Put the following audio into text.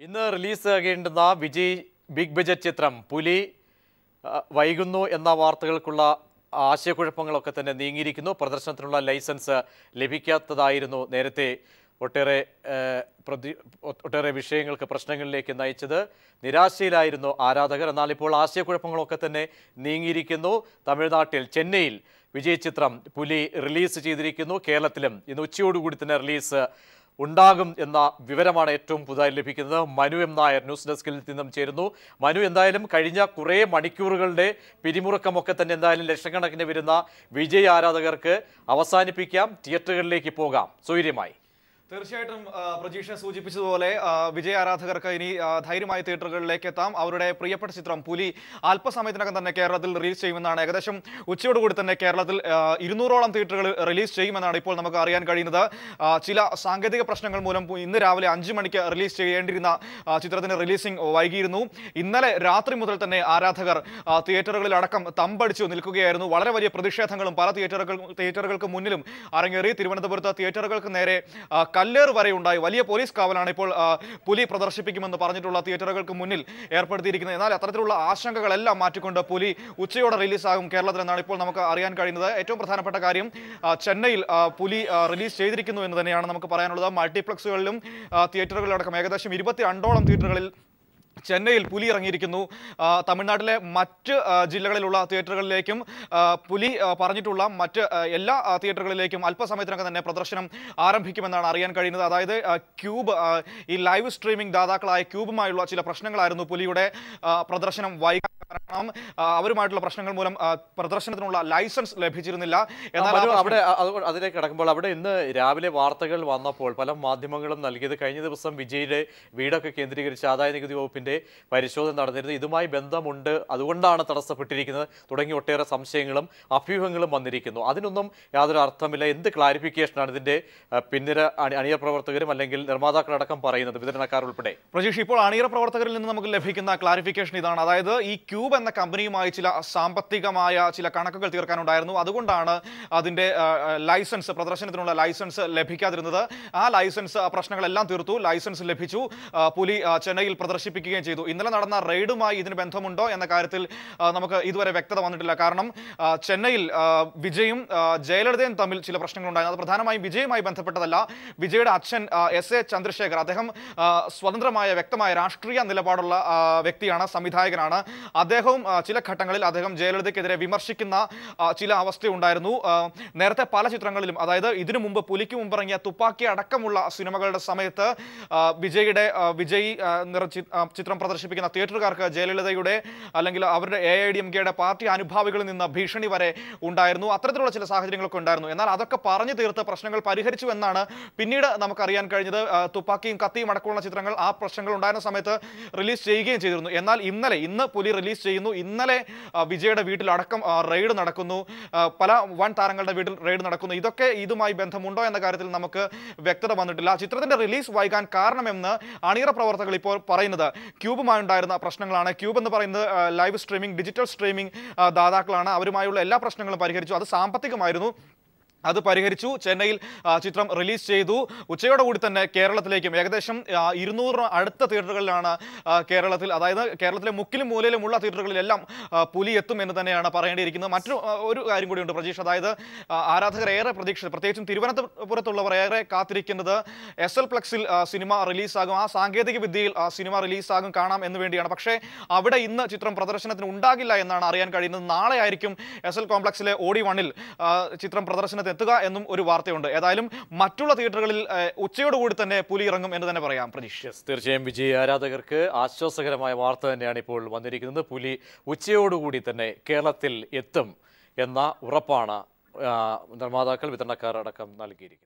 ഇന്ന് റിലീസാകേണ്ടുന്ന Vijay big budget ചിത്രം പുലി വൈകുന്നു എന്ന വാർത്തകൾക്കുള്ള ആശയക്കുഴപ്പങ്ങളൊക്കെ തന്നെ നീങ്ങിയിരിക്കുന്നു. പ്രദർശനത്തിനുള്ള ലൈസൻസ് ലഭിക്കാത്തതായിരുന്നു നേരത്തെ ഒട്ടേറെ വിഷയങ്ങൾക്ക് പ്രശ്നങ്ങളിലേക്ക് നയിച്ചത്. നിരാശയിലായിരുന്നു ആരാധകർ. എന്നാൽ ഇപ്പോൾ ആശയക്കുഴപ്പങ്ങളൊക്കെ തന്നെ നീങ്ങിയിരിക്കുന്നു. തമിഴ്നാട്ടിൽ ചെന്നൈയിൽ വിജയ് ചിത്രം പുലി റിലീസ് ചെയ്തിരിക്കുന്നു. കേരളത്തിലും ഇന്ന് ഉച്ചയോടുകൂടി തന്നെ റിലീസ് ഉണ്ടാകും എന്ന വിവരമാണ് ഏറ്റവും പുതുതായി ലഭിക്കുന്നത്. മനു എം നായർ ന്യൂസ് ഡെസ്കിൽ നിന്നും ചേരുന്നു. മനു, എന്തായാലും കഴിഞ്ഞ കുറേ മണിക്കൂറുകളുടെ പിരിമുറുക്കമൊക്കെ തന്നെ എന്തായാലും ലക്ഷക്കണക്കിന് വരുന്ന വിജയ് ആരാധകർക്ക് അവസാനിപ്പിക്കാം, തിയേറ്ററുകളിലേക്ക് പോകാം സ്വൈര്യമായി. തീർച്ചയായിട്ടും പ്രജീഷ സൂചിപ്പിച്ചതുപോലെ വിജയ് ആരാധകർക്ക് ഇനി ധൈര്യമായി തിയേറ്ററുകളിലേക്ക് എത്താം. അവരുടെ പ്രിയപ്പെട്ട ചിത്രം പുലി അല്പസമയത്തിനകം തന്നെ കേരളത്തിൽ റിലീസ് ചെയ്യുമെന്നാണ്. ഏകദേശം ഉച്ചയോടുകൂടി തന്നെ കേരളത്തിൽ 200ഓളം തിയേറ്ററുകൾ റിലീസ് ചെയ്യുമെന്നാണ് ഇപ്പോൾ നമുക്ക് അറിയാൻ കഴിയുന്നത്. ചില സാങ്കേതിക പ്രശ്നങ്ങൾ മൂലം ഇന്ന് രാവിലെ 5 മണിക്ക് റിലീസ് ചെയ്യേണ്ടിയിരുന്ന ചിത്രത്തിന്റെ റിലീസിംഗ് വൈകിയിരുന്നു. ഇന്നലെ രാത്രി മുതൽ തന്നെ ആരാധകർ തിയേറ്ററുകളിൽ അടക്കം തമ്പടിച്ചു നിൽക്കുകയായിരുന്നു. വളരെ വലിയ പ്രതിഷേധങ്ങളും പല തിയേറ്ററുകൾക്ക് മുന്നിലും അരങ്ങേറി. തിരുവനന്തപുരത്ത് തിയേറ്ററുകൾക്ക് നേരെ കല്ലേറ് വരെ ഉണ്ടായി. വലിയ പോലീസ് കാവലാണ് ഇപ്പോൾ പുലി പ്രദർശിപ്പിക്കുമെന്ന് പറഞ്ഞിട്ടുള്ള തിയേറ്ററുകൾക്ക് മുന്നിൽ ഏർപ്പെടുത്തിയിരിക്കുന്നത്. എന്നാൽ അത്തരത്തിലുള്ള ആശങ്കകളെല്ലാം മാറ്റിക്കൊണ്ട് പുലി ഉച്ചയോടെ റിലീസാകും കേരളത്തിൽ എന്നാണ് ഇപ്പോൾ നമുക്ക് അറിയാൻ കഴിയുന്നത്. ഏറ്റവും പ്രധാനപ്പെട്ട കാര്യം ചെന്നൈയിൽ പുലി റിലീസ് ചെയ്തിരിക്കുന്നു എന്ന് തന്നെയാണ് നമുക്ക് പറയാനുള്ളത്. മൾട്ടിപ്ലക്സുകളിലും തിയേറ്ററുകളിലടക്കം ഏകദേശം 22ഓളം തിയേറ്ററുകളിൽ ചെന്നൈയിൽ പുലി ഇറങ്ങിയിരിക്കുന്നു. തമിഴ്നാട്ടിലെ മറ്റ് ജില്ലകളിലുള്ള തിയേറ്ററുകളിലേക്കും പുലി പറഞ്ഞിട്ടുള്ള മറ്റ് എല്ലാ തിയേറ്ററുകളിലേക്കും അല്പസമയത്തിനകം തന്നെ പ്രദർശനം ആരംഭിക്കുമെന്നാണ് അറിയാൻ കഴിയുന്നത്. അതായത് ക്യൂബ്, ഈ ലൈവ് സ്ട്രീമിംഗ് ദാതാക്കളായ ക്യൂബുമായുള്ള ചില പ്രശ്നങ്ങളായിരുന്നു പുലിയുടെ പ്രദർശനം വൈകാൻ കാരണം. അവരുമായിട്ടുള്ള പ്രശ്നങ്ങൾ മൂലം പ്രദർശനത്തിനുള്ള ലൈസൻസ് ലഭിച്ചിരുന്നില്ല. എന്നാൽ അവിടെ അതിലേക്ക് കടക്കുമ്പോൾ അവിടെ ഇന്ന് രാവിലെ വാർത്തകൾ വന്നപ്പോൾ പല മാധ്യമങ്ങളും നൽകിയത് കഴിഞ്ഞ ദിവസം വിജയുടെ വീടൊക്കെ കേന്ദ്രീകരിച്ച് ആദായ നികുതി വകുപ്പിന്റെ പരിശോധന നടന്നിരുന്നു. ഇതുമായി ബന്ധമുണ്ട്, അതുകൊണ്ടാണ് തടസ്സപ്പെട്ടിരിക്കുന്നത് തുടങ്ങി ഒട്ടേറെ സംശയങ്ങളും അഭ്യൂഹങ്ങളും വന്നിരിക്കുന്നു. അതിനൊന്നും യാതൊരു അർത്ഥമില്ല. എന്ത് ക്ലാരിഫിക്കേഷനാണ് ഇതിന്റെ പിന്നിര അണിയറ പ്രവർത്തകരും അല്ലെങ്കിൽ നിർമ്മാതാക്കളടക്കം പറയുന്നത്, വിതരണക്കാർ ഉൾപ്പെടെ? പ്രജീഷ്, ഇപ്പോൾ അണിയറ പ്രവർത്തകരിൽ നിന്ന് നമുക്ക് ലഭിക്കുന്ന ക്ലാരിഫിക്കേഷൻ ഇതാണ്. അതായത് ഈ ക്യൂബ് എന്ന കമ്പനിയുമായി ചില സാമ്പത്തികമായ ചില കണക്കുകൾ തീർക്കാനുണ്ടായിരുന്നു. അതുകൊണ്ടാണ് അതിന്റെ ലൈസൻസ്, പ്രദർശനത്തിനുള്ള ലൈസൻസ് ലഭിക്കാതിരുന്നത്. ആ ലൈസൻസ് പ്രശ്നങ്ങളെല്ലാം തീർത്തു, ലൈസൻസ് ലഭിച്ചു. പുലി ചെന്നൈയിൽ പ്രദർശിപ്പിക്കുകയും ചെയ്തു. ഇന്നലെ നടന്ന റെയ്ഡുമായി ഇതിന് ബന്ധമുണ്ടോ എന്ന കാര്യത്തിൽ നമുക്ക് ഇതുവരെ വ്യക്തത വന്നിട്ടില്ല. കാരണം ചെന്നൈയിൽ വിജയും ജയലളിതയും തമ്മിൽ ചില പ്രശ്നങ്ങൾ ഉണ്ടായിരുന്നു. അത് പ്രധാനമായും വിജയുമായി ബന്ധപ്പെട്ടതല്ല. വിജയുടെ അച്ഛൻ SA ചന്ദ്രശേഖർ, അദ്ദേഹം സ്വതന്ത്രമായ വ്യക്തമായ രാഷ്ട്രീയ നിലപാടുള്ള വ്യക്തിയാണ്, സംവിധായകനാണ്. അദ്ദേഹവും ചില ഘട്ടങ്ങളിൽ അദ്ദേഹം ജയലളിതയ്ക്കെതിരെ വിമർശിക്കുന്ന ചില അവസ്ഥയുണ്ടായിരുന്നു. നേരത്തെ പല ചിത്രങ്ങളിലും, അതായത് ഇതിനു മുമ്പ് പുലിക്ക് മുമ്പിറങ്ങിയ തുപ്പാക്കി അടക്കമുള്ള സിനിമകളുടെ സമയത്ത് വിജയ് ചിത്രം പ്രദർശിപ്പിക്കുന്ന തിയേറ്ററുകാർക്ക് ജയലളിതയുടെ അല്ലെങ്കിൽ അവരുടെ AIDMKയുടെ പാർട്ടി അനുഭാവികളിൽ നിന്ന് ഭീഷണി വരെ ഉണ്ടായിരുന്നു. അത്തരത്തിലുള്ള ചില സാഹചര്യങ്ങളൊക്കെ ഉണ്ടായിരുന്നു. എന്നാൽ അതൊക്കെ പറഞ്ഞു തീർത്ത് പ്രശ്നങ്ങൾ പരിഹരിച്ചു എന്നാണ് പിന്നീട് നമുക്കറിയാൻ കഴിഞ്ഞത്. തുപ്പാക്കിയും കത്തിയും അടക്കമുള്ള ചിത്രങ്ങൾ ആ പ്രശ്നങ്ങൾ ഉണ്ടായിരുന്ന സമയത്ത് റിലീസ് ചെയ്യുകയും ചെയ്തിരുന്നു. എന്നാൽ ഇന്ന് പുലി റിലീസ് ചെയ്യുന്നു. ഇന്നലെ വിജയുടെ വീട്ടിലടക്കം റെയ്ഡ് നടക്കുന്നു, പല വൻ താരങ്ങളുടെ വീട്ടിൽ റെയ്ഡ് നടക്കുന്നു. ഇതൊക്കെ ഇതുമായി ബന്ധമുണ്ടോ എന്ന കാര്യത്തിൽ നമുക്ക് വ്യക്തത വന്നിട്ടില്ല. ചിത്രത്തിന്റെ റിലീസ് വൈകാൻ കാരണമെന്ന് അണിയറ പ്രവർത്തകർ ഇപ്പോൾ പറയുന്നത് ക്യൂബുമായി ഉണ്ടായിരുന്ന പ്രശ്നങ്ങളാണ്. ക്യൂബ് എന്ന് പറയുന്നത് ലൈവ് സ്ട്രീമിംഗ്, ഡിജിറ്റൽ സ്ട്രീമിംഗ് ദാതാക്കളാണ്. അവരുമായുള്ള എല്ലാ പ്രശ്നങ്ങളും പരിഹരിച്ചു. അത് സാമ്പത്തികമായിരുന്നു, അത് പരിഹരിച്ചു. ചെന്നൈയിൽ ചിത്രം റിലീസ് ചെയ്തു. ഉച്ചയോടുകൂടി തന്നെ കേരളത്തിലേക്കും ഏകദേശം 200 അടുത്ത തിയേറ്ററുകളിലാണ് കേരളത്തിൽ, അതായത് കേരളത്തിലെ മുക്കിലും മൂലയിലുമുള്ള തിയേറ്ററുകളിലെല്ലാം പുലി എത്തും എന്ന് തന്നെയാണ് പറയേണ്ടിയിരിക്കുന്നത്. ഒരു കാര്യം കൂടിയുണ്ട് പ്രജീഷ്, അതായത് ആരാധകർ ഏറെ പ്രതീക്ഷിച്ചത്, പ്രത്യേകിച്ചും തിരുവനന്തപുരത്തുള്ളവർ ഏറെ കാത്തിരിക്കുന്നത് SL പ്ലക്സിൽ സിനിമ റിലീസാകും, ആ സാങ്കേതിക വിദ്യയിൽ സിനിമ റിലീസാകും, കാണാം എന്ന് വേണ്ടിയാണ്. പക്ഷേ അവിടെ ഇന്ന് ചിത്രം പ്രദർശനത്തിന് ഉണ്ടാകില്ല എന്നാണ് അറിയാൻ കഴിയുന്നത്. നാളെ ആയിരിക്കും SL കോംപ്ലക്സിലെ OD1-ൽ ചിത്രം പ്രദർശനത്തിന് എത്തുക എന്നും ഒരു വാർത്തയുണ്ട്. ഏതായാലും മറ്റുള്ള തിയേറ്ററുകളിൽ ഉച്ചയോടുകൂടി തന്നെ പുലി ഇറങ്ങും എന്ന് തന്നെ പറയാം പ്രതീക്ഷ. തീർച്ചയായും വിജയ് ആരാധകർക്ക് ആശ്വാസകരമായ വാർത്ത തന്നെയാണ് ഇപ്പോൾ വന്നിരിക്കുന്നത്. പുലി ഉച്ചയോടുകൂടി തന്നെ കേരളത്തിൽ എത്തും എന്ന ഉറപ്പാണ് നിർമ്മാതാക്കൾ, വിതരണക്കാർ അടക്കം നൽകിയിരിക്കുന്നത്.